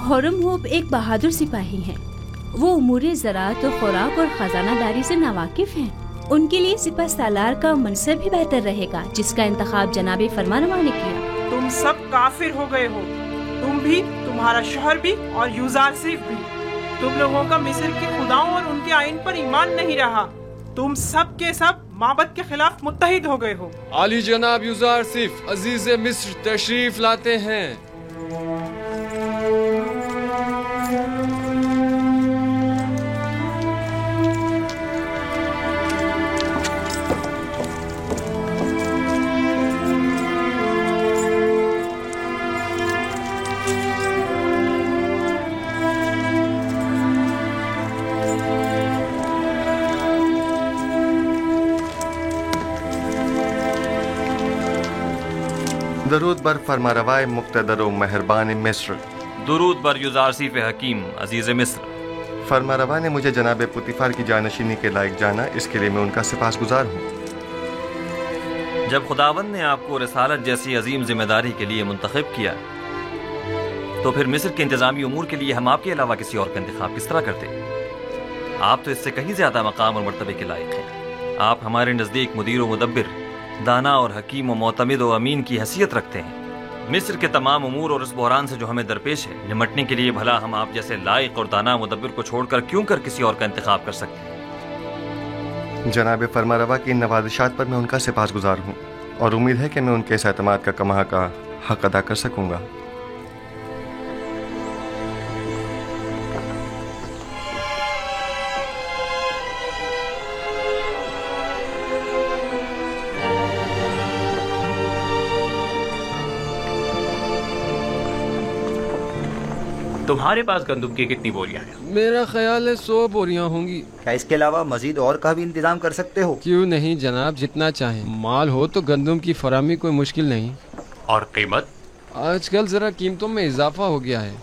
خرم hope ایک بہادر سپاہی ہیں. وہ امور زراعت و خوراک اور خزانہ داری سے ناواقف ہیں. ان کے لیے سپہ سالار کا منصب ہی بہتر رہے گا جس کا انتخاب جناب فرمانروا نے کیا. تم سب کافر ہو گئے ہو، تم بھی، تمہارا شوہر بھی اور یوزارسیف بھی. تم لوگوں کا مصر کے خداؤں اور ان کے آئین پر ایمان نہیں رہا. تم سب کے سب معبد کے خلاف متحد ہو گئے ہو. عالی جناب یوزارسیف عزیز مصر تشریف لاتے ہیں. درود بر فرمانروای مقتدر و مہربان مصر. درود بر یوزارسیف حکیم عزیز مصر. فرمانروا نے مجھے جناب پوتیفار کی جانشینی کے لائق جانا، اس کے لیے میں ان کا سپاسگزار ہوں. جب خداوند نے آپ کو رسالت جیسی عظیم ذمہ داری کے لیے منتخب کیا تو پھر مصر کے انتظامی امور کے لیے ہم آپ کے علاوہ کسی اور کا انتخاب کس طرح کرتے؟ آپ تو اس سے کہیں زیادہ مقام اور مرتبے کے لائق ہیں. آپ ہمارے نزدیک مدیر و مدبر، دانا اور حکیم و معتمد و امین کی حیثیت رکھتے ہیں. مصر کے تمام امور اور اس بحران سے جو ہمیں درپیش ہے نمٹنے کے لیے بھلا ہم آپ جیسے لائق اور دانا مدبر کو چھوڑ کر کیوں کسی اور کا انتخاب کر سکتے ہیں؟ جناب فرمانروا کی ان نوازشات پر میں ان کا سپاسگزار ہوں اور امید ہے کہ میں ان کے اس اعتماد کا کما کا حق ادا کر سکوں گا. تمہارے پاس گندم کی کتنی بوریاں ہیں؟ میرا خیال ہے 100 بوریاں ہوں گی. کیا اس کے علاوہ مزید اور کا بھی انتظام کر سکتے ہو؟ کیوں نہیں جناب، جتنا چاہیں. مال ہو تو گندم کی فراہمی کوئی مشکل نہیں. اور قیمت؟ آج کل ذرا قیمتوں میں اضافہ ہو گیا ہے.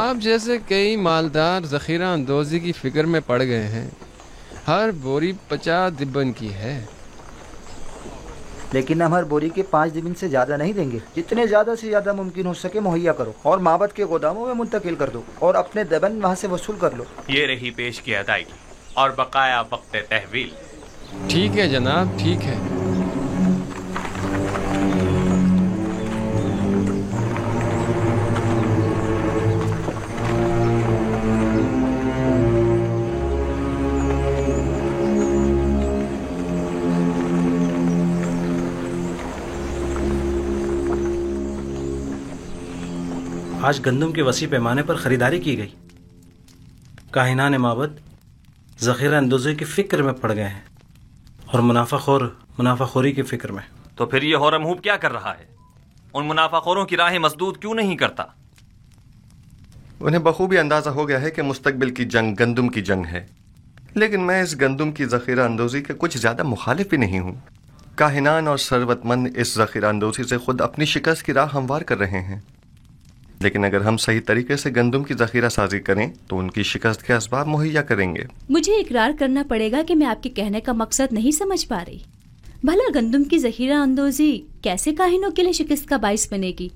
آپ جیسے کئی مالدار ذخیرہ اندوزی کی فکر میں پڑ گئے ہیں. ہر بوری 50 دبن کی ہے. لیکن ہم ہر بوری کے 5 دبن سے زیادہ نہیں دیں گے. جتنے زیادہ سے زیادہ ممکن ہو سکے مہیا کرو اور معبد کے گوداموں میں منتقل کر دو اور اپنے دبن وہاں سے وصول کر لو. یہ رہی پیش کی ادائیگی اور بقایا وقت تحویل. ٹھیک ہے جناب، ٹھیک ہے. آج گندم کے وسیع پیمانے پر خریداری کی گئی. کاہنان معبد ذخیرہ اندوزی کی فکر میں پڑ گئے ہیں اور منافع خوری کی فکر میں. تو پھر یہ ہورم ہوپ کیا کر رہا ہے؟ ان منافع خوروں کی راہیں مسدود کیوں نہیں کرتا؟ انہیں بخوبی اندازہ ہو گیا ہے کہ مستقبل کی جنگ گندم کی جنگ ہے، لیکن میں اس گندم کی ذخیرہ اندوزی کے کچھ زیادہ مخالف بھی نہیں ہوں. کاہنان اور ثروت مند اس ذخیرہ اندوزی سے خود اپنی شکست کی راہ ہموار کر رہے ہیں، لیکن اگر ہم صحیح طریقے سے گندم کی ذخیرہ سازی کریں تو ان کی شکست کے اسباب مہیا کریں گے. مجھے اقرار کرنا پڑے گا کہ میں آپ کے کہنے کا مقصد نہیں سمجھ پا رہی. بھلا گندم کی ذخیرہ اندوزی کیسے کاہنوں کے لیے شکست کا باعث بنے گی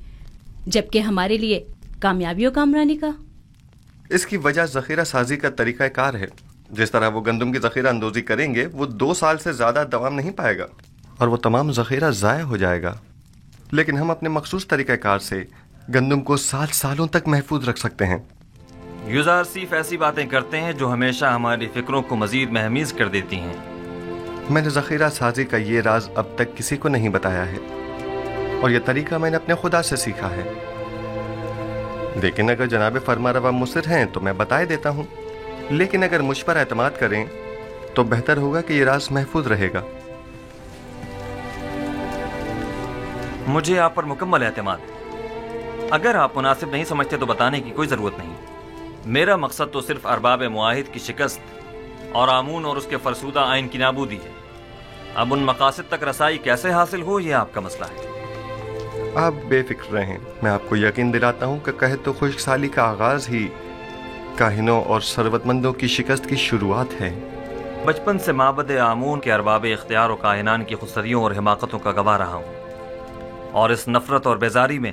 جبکہ ہمارے لیے کامیابی و کامرانی کا؟ اس کی وجہ ذخیرہ سازی کا طریقہ کار ہے. جس طرح وہ گندم کی ذخیرہ اندوزی کریں گے وہ 2 سال سے زیادہ دوام نہیں پائے گا اور وہ تمام ذخیرہ ضائع ہو جائے گا. لیکن ہم اپنے مخصوص طریقہ کار سے گندم کو سالوں تک محفوظ رکھ سکتے ہیں. یوزارسیف ایسی باتیں کرتے ہیں جو ہمیشہ ہماری فکروں کو مزید مہمیز کر دیتی ہیں. میں نے ذخیرہ سازی کا یہ راز اب تک کسی کو نہیں بتایا ہے اور یہ طریقہ میں نے اپنے خدا سے سیکھا ہے. لیکن اگر جناب فرمانروا مصر ہیں تو میں بتائے دیتا ہوں، لیکن اگر مجھ پر اعتماد کریں تو بہتر ہوگا کہ یہ راز محفوظ رہے گا. مجھے آپ پر مکمل اعتماد ہے. اگر آپ مناسب نہیں سمجھتے تو بتانے کی کوئی ضرورت نہیں. میرا مقصد تو صرف ارباب معاہد کی شکست اور آمون اور اس کے فرسودہ آئین کی نابودی ہے. اب ان مقاصد تک رسائی کیسے حاصل ہو یہ آپ کا مسئلہ ہے. آپ بے فکر رہیں. میں آپ کو یقین دلاتا ہوں کہ قحط و خشک سالی کا آغاز ہی کاہنوں اور ثروت مندوں کی شکست کی شروعات ہے. بچپن سے معبد آمون کے ارباب اختیار و کاہنان کی خودسریوں اور حماقتوں کا گواہ رہا ہوں، اور اس نفرت اور بیزاری میں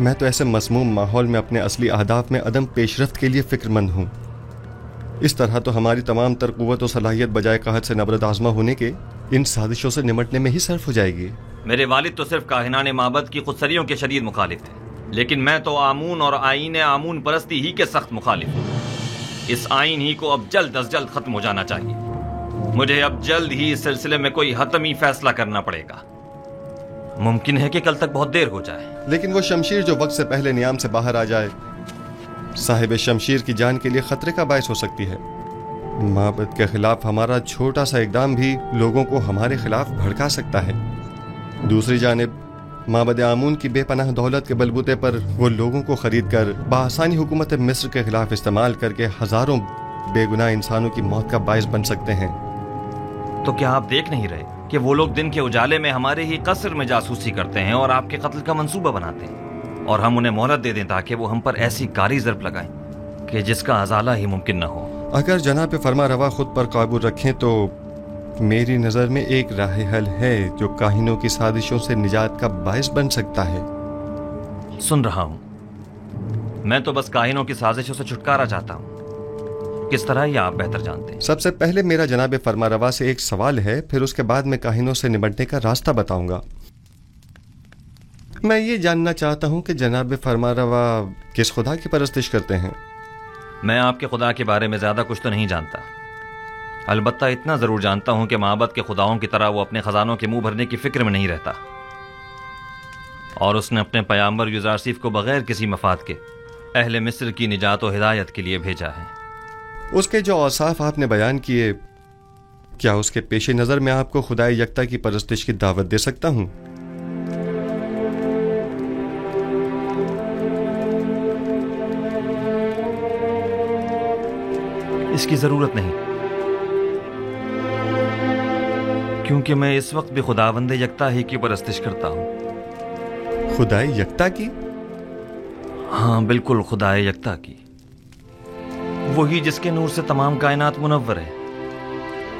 میں تو ایسے مسموم ماحول میں اپنے اصلی اہداف میں عدم پیش رفت کے لیے فکر مند ہوں. اس طرح تو ہماری تمام تر قوت و صلاحیت بجائے قحط سے نبرد آزما ہونے کے ان سازشوں سے نمٹنے میں ہی صرف ہو جائے گی. میرے والد تو صرف کاہنان معبد کی خودسریوں کے شدید مخالف تھے، لیکن میں تو آمون اور آئین آمون پرستی ہی کے سخت مخالف ہوں. اس آئین ہی کو اب جلد از جلد ختم ہو جانا چاہیے. مجھے اب جلد ہی اس سلسلے میں کوئی حتمی فیصلہ کرنا پڑے گا. ممکن ہے کہ کل تک بہت دیر ہو جائے. لیکن وہ شمشیر جو وقت سے پہلے نیام سے باہر آ جائے صاحب شمشیر کی جان کے لیے خطرے کا باعث ہو سکتی ہے. معبد کے خلاف ہمارا چھوٹا سا اقدام بھی لوگوں کو ہمارے خلاف بھڑکا سکتا ہے. دوسری جانب معبد آمون کی بے پناہ دولت کے بلبوتے پر وہ لوگوں کو خرید کر بآسانی حکومت مصر کے خلاف استعمال کر کے ہزاروں بے گناہ انسانوں کی موت کا باعث بن سکتے ہیں. تو کیا آپ دیکھ نہیں رہے کہ وہ لوگ دن کے اجالے میں ہمارے ہی قصر میں جاسوسی کرتے ہیں اور آپ کے قتل کا منصوبہ بناتے ہیں، اور ہم انہیں مہلت دے دیں تاکہ وہ ہم پر ایسی کاری ضرب لگائیں کہ جس کا ازالہ ہی ممکن نہ ہو؟ اگر جناب فرما روا خود پر قابو رکھیں تو میری نظر میں ایک راہ حل ہے جو کاہنوں کی سازشوں سے نجات کا باعث بن سکتا ہے. سن رہا ہوں. میں تو بس کاہنوں کی سازشوں سے چھٹکارا چاہتا ہوں. کس طرح یہ آپ بہتر جانتے ہیں. سب سے پہلے میرا جناب فرما روا سے ایک سوال ہے، پھر اس کے بعد میں کاہنوں سے نمٹنے کا راستہ بتاؤں گا. میں یہ جاننا چاہتا ہوں کہ جناب فرما روا کس خدا کی پرستش کرتے ہیں؟ میں آپ کے خدا کے بارے میں زیادہ کچھ تو نہیں جانتا، البتہ اتنا ضرور جانتا ہوں کہ معبد کے خداؤں کی طرح وہ اپنے خزانوں کے منہ بھرنے کی فکر میں نہیں رہتا، اور اس نے اپنے پیامبر یوزارسیف کو بغیر کسی مفاد کے اہل مصر کی نجات و ہدایت کے لیے بھیجا ہے. اس کے جو اوصاف آپ نے بیان کیے، کیا اس کے پیش نظر میں آپ کو خدائے یکتا کی پرستش کی دعوت دے سکتا ہوں؟ اس کی ضرورت نہیں، کیونکہ میں اس وقت بھی خداوند یکتا ہی کی پرستش کرتا ہوں. خدائے یکتا کی؟ ہاں بالکل، خدائے یکتا کی. وہی جس کے نور سے تمام کائنات منور ہے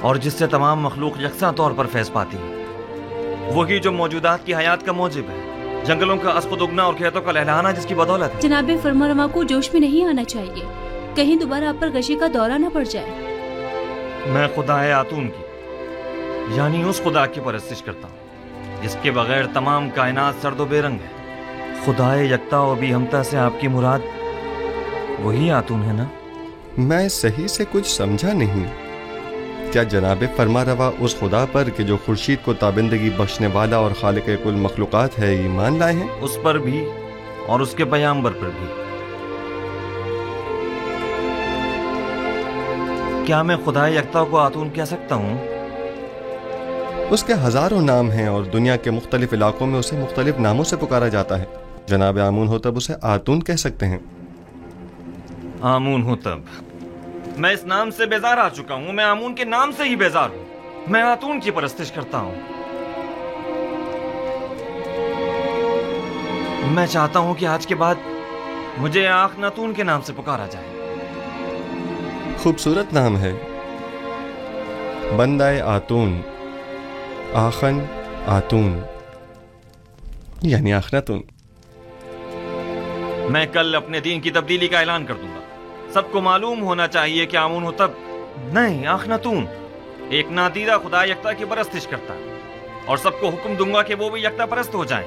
اور جس سے تمام مخلوق یکساں طور پر فیض پاتی ہے. وہی جو موجودات کی حیات کا موجب ہے، جنگلوں کا اسقد اگنا اور کھیتوں کا لہلانا جس کی بدولت ہے. جناب فرمانروا کو جوش میں نہیں آنا چاہیے، کہیں دوبارہ آپ پر غشی کا دورہ نہ پڑ جائے. میں خدائے آتون کی، یعنی اس خدا کی پرستش کرتا ہوں جس کے بغیر تمام کائنات سرد و بے رنگ ہے. خدائے یکتا و بھی ہمتا سے آپ کی مراد وہی آتون ہے نا؟ میں صحیح سے کچھ سمجھا نہیں. کیا جناب فرما روا اس خدا پر کہ جو خورشید کو تابندگی بخشنے والا اور خالق کل مخلوقات ہے ایمان لائے ہیں؟ اس پر بھی اور اس کے پیامبر پر بھی. کیا میں خدائے یکتا کو آتون کہہ سکتا ہوں؟ اس کے ہزاروں نام ہیں اور دنیا کے مختلف علاقوں میں اسے مختلف ناموں سے پکارا جاتا ہے. جناب آمون ہو تب اسے آتون کہہ سکتے ہیں. آمون ہو تب؟ میں اس نام سے بیزار آ چکا ہوں. میں آمون کے نام سے ہی بیزار ہوں. میں آتون کی پرستش کرتا ہوں. میں چاہتا ہوں کہ آج کے بعد مجھے آخناتون کے نام سے پکارا جائے. خوبصورت نام ہے، بندہ آتون، آخن آتون یعنی آخناتون. میں کل اپنے دین کی تبدیلی کا اعلان کر دوں گا. سب کو معلوم ہونا چاہیے کہ آمون ہو تب نہیں، آخناتون ایک نادیدہ خدا یکتا کی پرستش کرتا ہے، اور سب کو حکم دوں گا کہ وہ بھی یکتا پرست ہو جائیں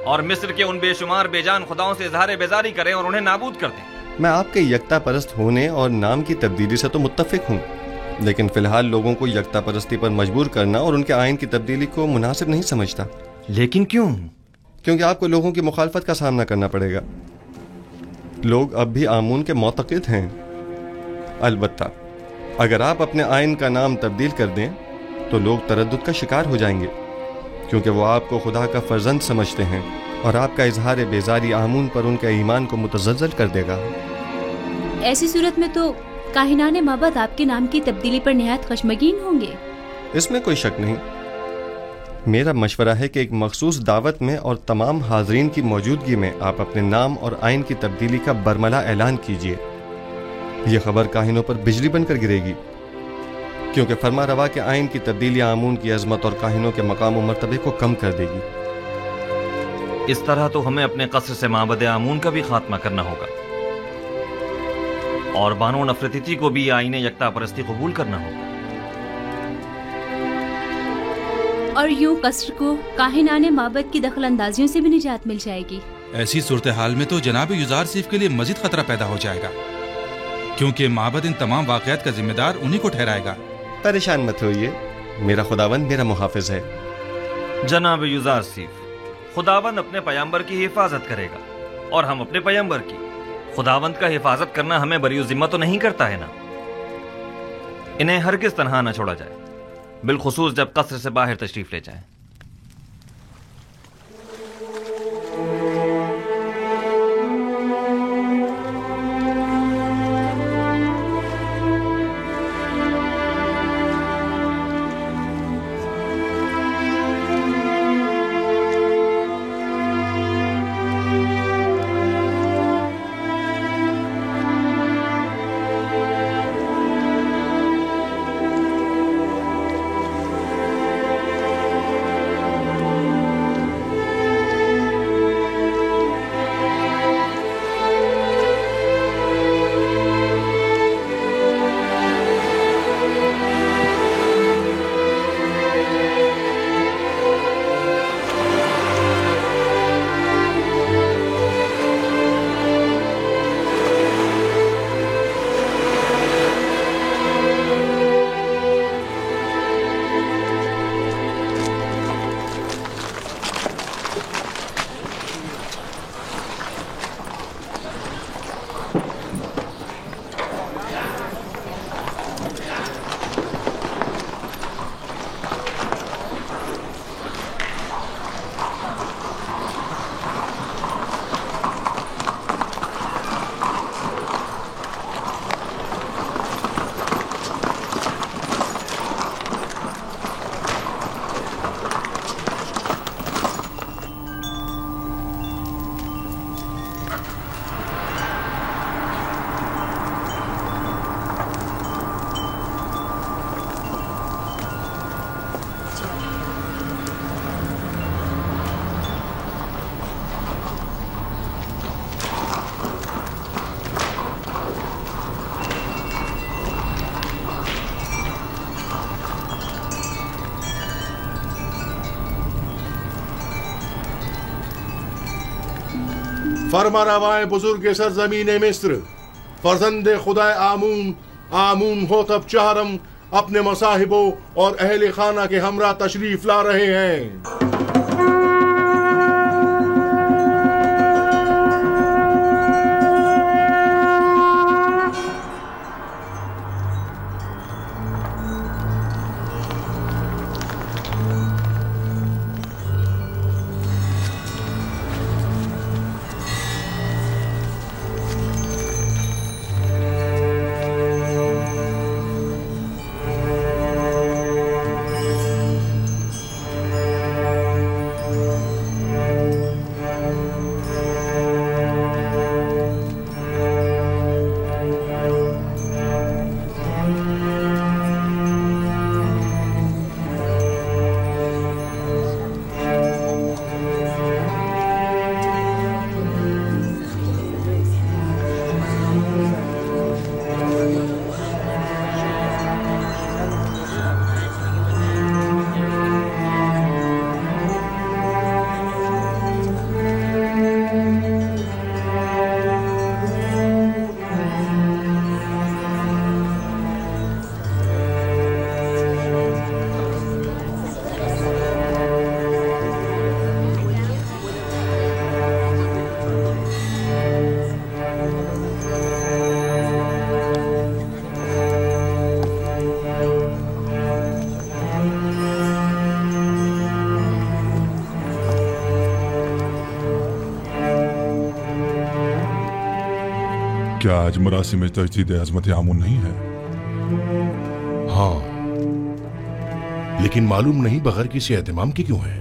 اور مصر کے ان بے شمار بے جان خداؤں سے اظہار بیزاری کریں اور انہیں نابود کر دیں. میں آپ کے یکتا پرست ہونے اور نام کی تبدیلی سے تو متفق ہوں، لیکن فی الحال لوگوں کو یکتا پرستی پر مجبور کرنا اور ان کے آئین کی تبدیلی کو مناسب نہیں سمجھتا. لیکن کیوں؟ کیونکہ آپ کو لوگوں کی مخالفت کا سامنا کرنا پڑے گا. لوگ اب بھی آمون کے معتقد ہیں. البتہ اگر آپ اپنے آئین کا نام تبدیل کر دیں تو لوگ تردد کا شکار ہو جائیں گے، کیونکہ وہ آپ کو خدا کا فرزند سمجھتے ہیں اور آپ کا اظہار بیزاری آمون پر ان کے ایمان کو متزلزل کر دے گا. ایسی صورت میں تو کاہنان معبد آپ کے نام کی تبدیلی پر نہایت خشمگین ہوں گے. اس میں کوئی شک نہیں. میرا مشورہ ہے کہ ایک مخصوص دعوت میں اور تمام حاضرین کی موجودگی میں آپ اپنے نام اور آئین کی تبدیلی کا برملا اعلان کیجیے. یہ خبر کاہنوں پر بجلی بن کر گرے گی، کیونکہ فرما روا کے آئین کی تبدیلی آمون کی عظمت اور کاہنوں کے مقام و مرتبے کو کم کر دے گی. اس طرح تو ہمیں اپنے قصر سے معبد آمون کا بھی خاتمہ کرنا ہوگا، اور بانو نفرتیتی کو بھی آئین یکتا پرستی قبول کرنا ہوگا، اور یوں قصر کو کاہنان معبد کی دخل اندازیوں سے بھی نجات مل جائے گی۔ ایسی صورتحال میں تو جناب یوزار سیف کے لیے مزید خطرہ پیدا ہو جائے گا، کیونکہ معبد ان تمام واقعات کا ذمہ دار انہی کو ٹھہرائے گا۔ پریشان مت ہوئیے، میرا خداوند میرا محافظ ہے۔ جناب یوزار سیف، خداوند اپنے پیامبر کی حفاظت کرے گا، اور ہم اپنے پیامبر کی۔ خداوند کا حفاظت کرنا ہمیں بری ذمہ تو نہیں کرتا ہے نا؟ انہیں ہرگز تنہا نہ چھوڑا جائے، بالخصوص جب قصر سے باہر تشریف لے جائیں۔ فرما روائے بزرگ سرزمین مصر، فرزند خدا آمون ہوتب چہرم اپنے مصاحبوں اور اہل خانہ کے ہمراہ تشریف لا رہے ہیں۔ کیا آج مراسم تجدید عظمت آمون نہیں ہے؟ ہاں، لیکن معلوم نہیں بغیر کسی اہتمام کی کیوں ہے۔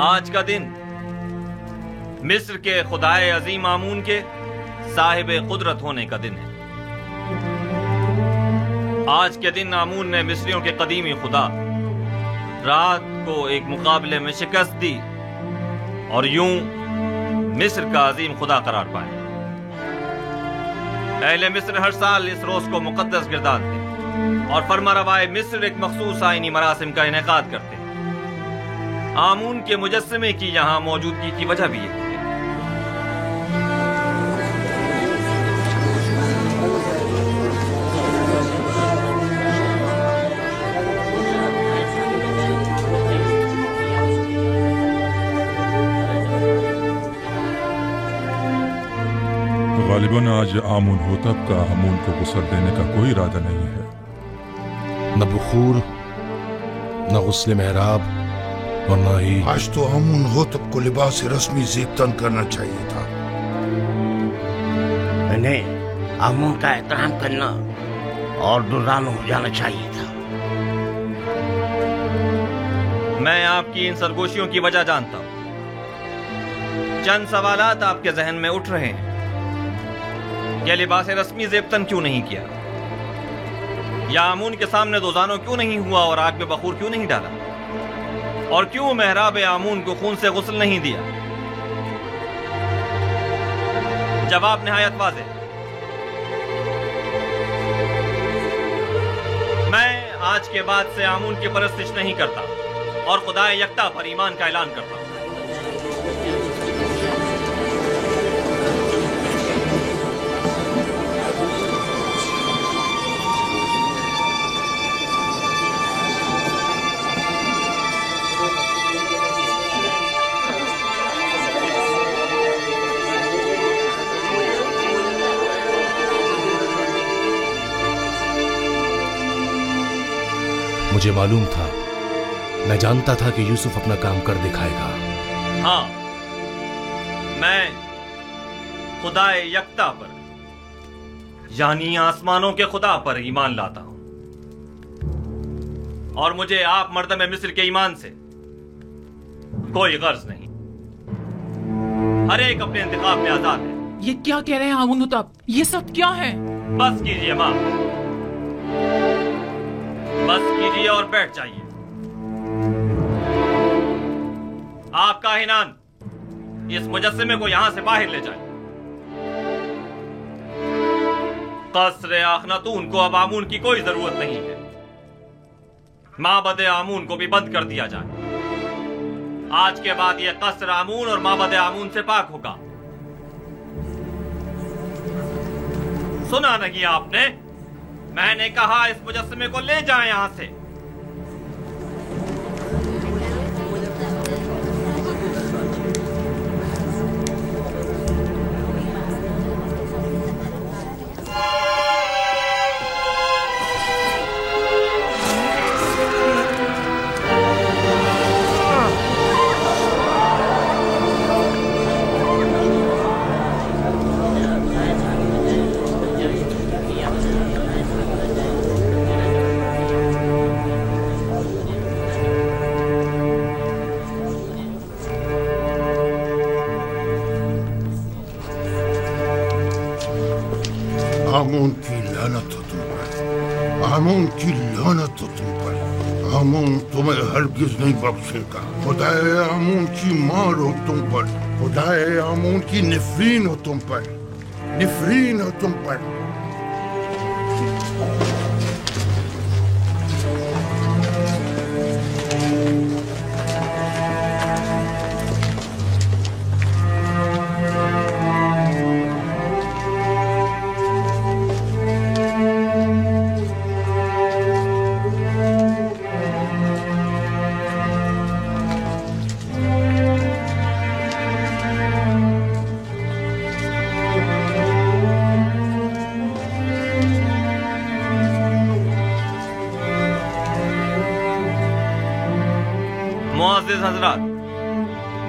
آج کا دن مصر کے خدائے عظیم آمون کے صاحب قدرت ہونے کا دن ہے، آج کے دن آمون نے مصریوں کے قدیمی خدا رات کو ایک مقابلے میں شکست دی اور یوں مصر کا عظیم خدا قرار پایا۔ اہل مصر ہر سال اس روز کو مقدس گردانتے اور فرما روائے مصر ایک مخصوص آئینی مراسم کا انعقاد کرتے۔ آمون کے مجسمے کی یہاں موجودگی کی وجہ بھی ہے۔ غالباً آج آمون ہوتب کا آمون کو غسل دینے کا کوئی ارادہ نہیں ہے۔ نہ بخور، نہ غسل محراب، اور نہ ہی آج تو آمون ہوتب کو لباس رسمی زیب تن کرنا چاہیے تھا۔ انہیں آمون کا احترام کرنا اور درانو ہو جانا چاہیے تھا۔ میں آپ کی ان سرگوشیوں کی وجہ جانتا ہوں۔ چند سوالات آپ کے ذہن میں اٹھ رہے ہیں۔ یہ لباس رسمی زیبتن کیوں نہیں کیا؟ یا آمون کے سامنے دوزانو کیوں نہیں ہوا اور آگ میں بخور کیوں نہیں ڈالا؟ اور کیوں محراب آمون کو خون سے غسل نہیں دیا؟ جواب نہایت واضح۔ میں آج کے بعد سے آمون کی پرستش نہیں کرتا اور خدا یکتا پر ایمان کا اعلان کرتا ہوں۔ مجھے معلوم تھا، میں جانتا تھا کہ یوسف اپنا کام کر دکھائے گا۔ ہاں، میں خدا یکتا پر یعنی آسمانوں کے خدا پر ایمان لاتا ہوں، اور مجھے آپ مردم مصر کے ایمان سے کوئی غرض نہیں۔ ہر ایک اپنے انتخاب میں آزاد ہے۔ یہ کیا کہہ رہے ہیں آمون ہوتب؟ یہ سب کیا ہے؟ بس کیجئے ماں، بس کیجئے اور بیٹھ جائیے۔ آپ کاہنان اس مجسمے کو یہاں سے باہر لے جائیں۔ قصر آخناتون کو اب آمون کی کوئی ضرورت نہیں ہے۔ معبد آمون کو بھی بند کر دیا جائے۔ آج کے بعد یہ قصر آمون اور معبد آمون سے پاک ہوگا۔ سنا نہیں آپ نے؟ میں نے کہا اس مجسمے کو لے جائیں یہاں سے۔ آمون کی لعنت ہو تم پر، آمون کی لعنت ہو تم پر۔ آمون تمہیں ہرگز نہیں بخشے گا۔ خدائے آمون کی مار ہو تم پر، خدائے آمون کی نفرین ہو تم پر، نفرین ہو تم پر۔ معزز حضرات،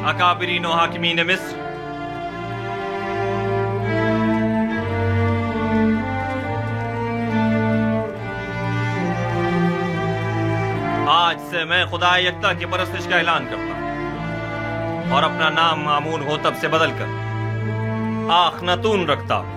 اکابرین و حاکمین مصر، آج سے میں خدا یکتا کی پرستش کا اعلان کرتا ہوں اور اپنا نام آمون ہوتب سے بدل کر آخناتون رکھتا ہوں۔